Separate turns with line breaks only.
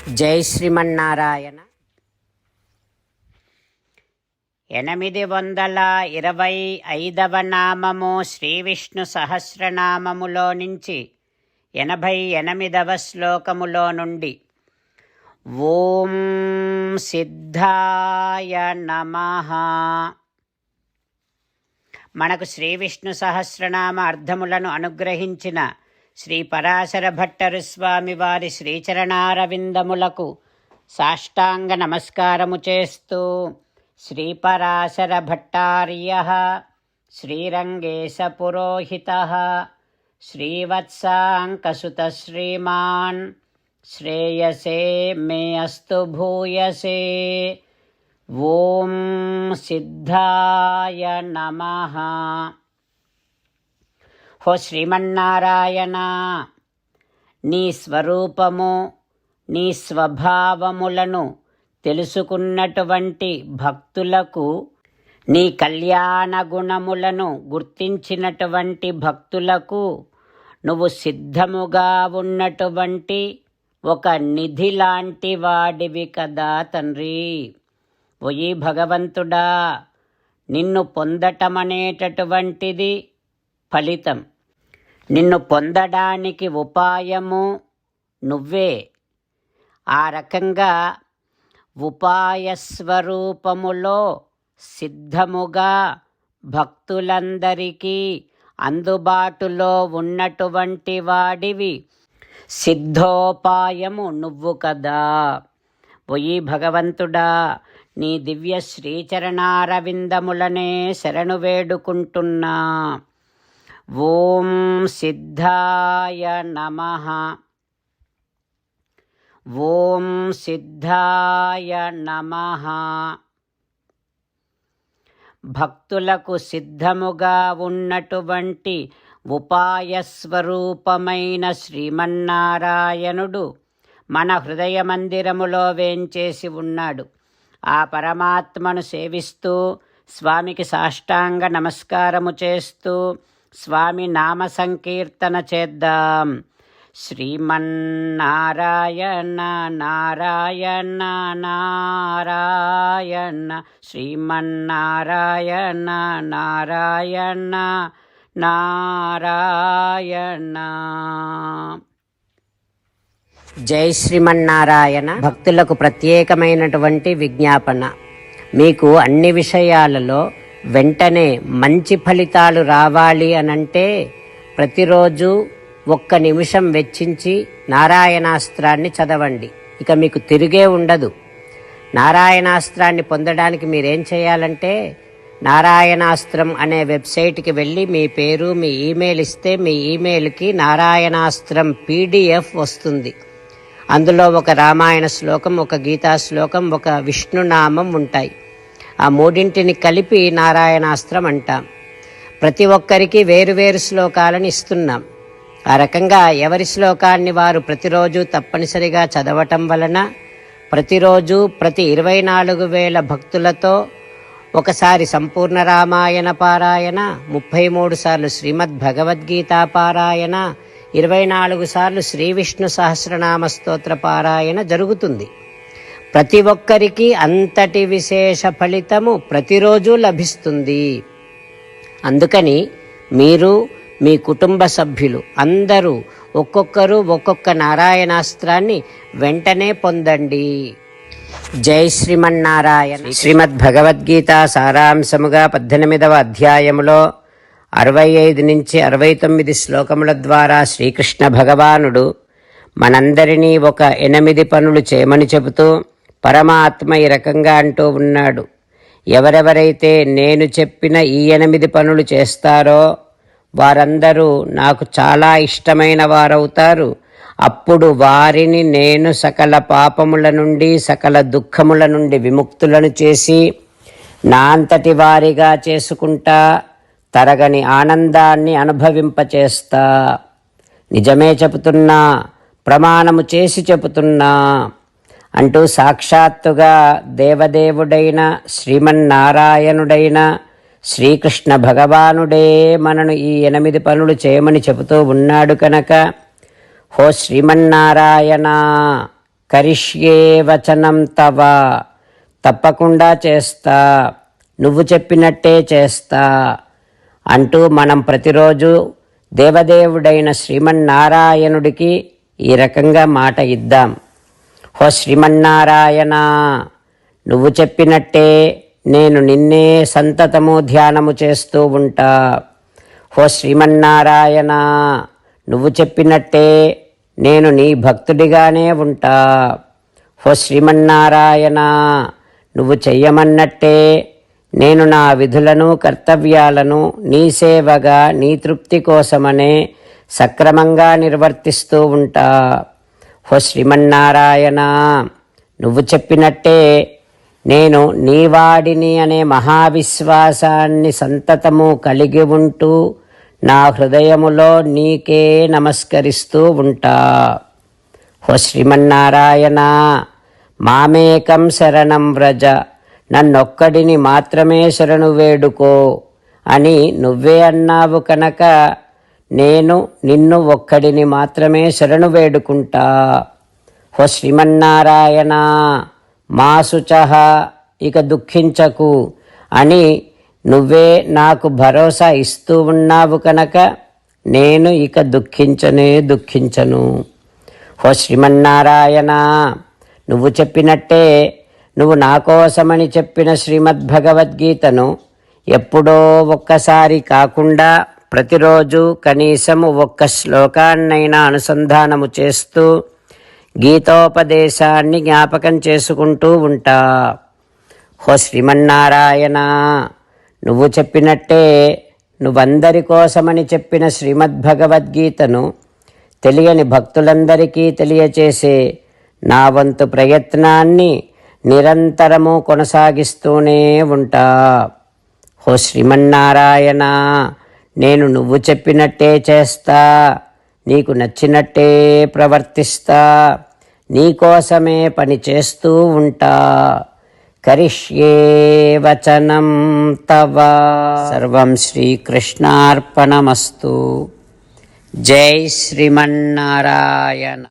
జై శ్రీమన్నారాయణ. 825వ నామము శ్రీ విష్ణు సహస్రనామములో నుంచి 88వ శ్లోకములో నుండి ఓం సిద్ధాయ నమః. మనకు శ్రీ విష్ణు సహస్రనామ అర్థములను అనుగ్రహించిన శ్రీ పరాశర భట్టరు స్వామి వారి శ్రీచరణారవిందములకు సాష్టాంగ నమస్కారము చేస్తూ శ్రీ పరాశర భట్టార్యః శ్రీరంగేశ పురోహితః శ్రీవత్సాంకసుత శ్రీమాన్ శ్రేయసే మే అస్తు భూయసే. ఓం సిద్ధాయ నమః. హో శ్రీమన్నారాయణ, నీ స్వరూపము నీ స్వభావములను తెలుసుకున్నటువంటి భక్తులకు, నీ కళ్యాణ గుణములను గుర్తించినటువంటి భక్తులకు నువ్వు సిద్ధముగా ఉన్నటువంటి ఒక నిధి లాంటి వాడివి కదా తండ్రి. ఓయి భగవంతుడా, నిన్ను పొందటమనేటటువంటిది ఫలితం. నిన్ను పొందడానికి ఉపాయము నువ్వే. ఆ రకంగా ఉపాయస్వరూపములో సిద్ధముగా భక్తులందరికీ అందుబాటులో ఉన్నటువంటి వాడివి. సిద్ధోపాయము నువ్వు కదా. ఓయి భగవంతుడా, నీ దివ్య శ్రీచరణారవిందములనే శరణు వేడుకుంటున్నా. ఓం సిద్ధాయ నమః. ఓం సిద్ధాయ నమః. భక్తులకు సిద్ధముగా ఉన్నటువంటి ఉపాయస్వరూపమైన శ్రీమన్నారాయణుడు మన హృదయ మందిరములో వేంచేసి ఉన్నాడు. ఆ పరమాత్మను సేవిస్తూ స్వామికి సాష్టాంగ నమస్కారము చేస్తూ స్వామి నామ సంకీర్తన చేద్దాం. శ్రీమన్నారాయణ నారాయణ నారాయణ, శ్రీమన్నారాయణ నారాయణ నారాయణ. జై శ్రీమన్నారాయణ. భక్తులకు ప్రత్యేకమైనటువంటి విజ్ఞాపన. మీకు అన్ని విషయాలలో వెంటనే మంచి ఫలితాలు రావాలి అనంటే ప్రతిరోజు 1 నిమిషం వెచ్చించి నారాయణాస్త్రాన్ని చదవండి. ఇక మీకు తిరిగే ఉండదు. నారాయణాస్త్రాన్ని పొందడానికి మీరేం చేయాలంటే, నారాయణాస్త్రం అనే వెబ్సైట్కి వెళ్ళి మీ పేరు మీ ఈమెయిల్ ఇస్తే మీ ఈమెయిల్కి నారాయణాస్త్రం PDF వస్తుంది. అందులో ఒక రామాయణ శ్లోకం, ఒక గీతా శ్లోకం, ఒక విష్ణునామం ఉంటాయి. ఆ 3 కలిపి నారాయణాస్త్రం అంటాం. ప్రతి ఒక్కరికి వేరువేరు శ్లోకాలను ఇస్తున్నాం. ఆ రకంగా ఎవరి శ్లోకాన్ని వారు ప్రతిరోజు తప్పనిసరిగా చదవటం వలన ప్రతిరోజు ప్రతి 24,000 భక్తులతో ఒకసారి సంపూర్ణ రామాయణ పారాయణ, 33 సార్లు శ్రీమద్ భగవద్గీత పారాయణ, 24 సార్లు శ్రీ విష్ణు సహస్రనామ స్తోత్ర పారాయణ జరుగుతుంది. ప్రతి ఒక్కరికి అంతటి విశేష ఫలితము ప్రతిరోజు లభిస్తుంది. అందుకని మీరు మీ కుటుంబ సభ్యులు అందరూ ఒక్కొక్కరు ఒక్కొక్క నారాయణాస్త్రాన్ని వెంటనే పొందండి. జై శ్రీమన్నారాయణ. శ్రీమద్ భగవద్గీత సారాంశముగా 18వ అధ్యాయములో 65 నుంచి 69 శ్లోకముల ద్వారా శ్రీకృష్ణ భగవానుడు మనందరినీ ఒక 8 పనులు చేయమని చెబుతూ పరమాత్మ ఈ రకంగా అంటూ ఉన్నాడు. ఎవరెవరైతే నేను చెప్పిన ఈ 8 పనులు చేస్తారో వారందరూ నాకు చాలా ఇష్టమైన వారవుతారు. అప్పుడు వారిని నేను సకల పాపముల నుండి సకల దుఃఖముల నుండి విముక్తులను చేసి నా అంతటి వారిగా చేసుకుంటా, తరగని ఆనందాన్ని అనుభవింపచేస్తా. నిజమే చెబుతున్నా, ప్రమాణము చేసి చెబుతున్నా అంటూ సాక్షాత్తుగా దేవదేవుడైన శ్రీమన్నారాయణుడైన శ్రీకృష్ణ భగవానుడే మనను ఈ 8 పనులు చేయమని చెబుతూ ఉన్నాడు కనుక, హో శ్రీమన్నారాయణ, కరిష్యే వచనం తవ, తప్పకుండా చేస్తా, నువ్వు చెప్పినట్టే చేస్తా అంటూ మనం ప్రతిరోజు దేవదేవుడైన శ్రీమన్నారాయణుడికి ఈ రకంగా మాట ఇద్దాం. హో శ్రీమన్నారాయణ, నువ్వు చెప్పినట్టే నేను నిన్నే సంతతము ధ్యానము చేస్తూ ఉంటా. హో శ్రీమన్నారాయణ, నువ్వు చెప్పినట్టే నేను నీ భక్తుడిగానే ఉంటా. హో శ్రీమన్నారాయణ, నువ్వు చెయ్యమన్నట్టే నేను నా విధులను కర్తవ్యాలను నీ సేవగా నీ తృప్తి కోసమనే సక్రమంగా నిర్వర్తిస్తూ ఉంటా. హో శ్రీమన్నారాయణ, నువ్వు చెప్పినట్టే నేను నీవాడిని అనే మహావిశ్వాసాన్ని సంతతము కలిగి ఉంటూ నా హృదయములో నీకే నమస్కరిస్తూ ఉంటా. హో శ్రీమన్నారాయణ, మామేకం శరణం వ్రజ, నన్నొక్కడిని మాత్రమే శరణు వేడుకో అని నువ్వే అన్నావు కనుక నేను నిన్ను ఒక్కడిని మాత్రమే శరణు వేడుకుంటా. హో శ్రీమన్నారాయణ, మా శుచః, ఇక దుఃఖించకు అని నువ్వే నాకు భరోసా ఇస్తూ ఉన్నావు కనుక నేను ఇక దుఃఖించను. హో శ్రీమన్నారాయణ, నువ్వు చెప్పినట్టే నువ్వు నా కోసమని చెప్పిన శ్రీమద్భగవద్గీతను ఎప్పుడో ఒక్కసారి కాకుండా ప్రతిరోజు కనీసము ఒక్క శ్లోకాన్నైనా అనుసంధానము చేస్తూ గీతోపదేశాన్ని జ్ఞాపకం చేసుకుంటూ ఉంటా. హో శ్రీమన్నారాయణ, నువ్వు చెప్పినట్టే నువ్వందరి కోసమని చెప్పిన శ్రీమద్భగవద్గీతను తెలియని భక్తులందరికీ తెలియచేసే నా వంతు ప్రయత్నాన్ని నిరంతరము కొనసాగిస్తూనే ఉంటా. హో శ్రీమన్నారాయణ, నేను నువ్వు చెప్పినట్టే చేస్తా, నీకు నచ్చినట్టే ప్రవర్తిస్తా, నీకోసమే పని చేస్తూ ఉంటా. కరిష్యే వచనం తవ. సర్వం శ్రీకృష్ణార్పణమస్తు. జై శ్రీమన్నారాయణ.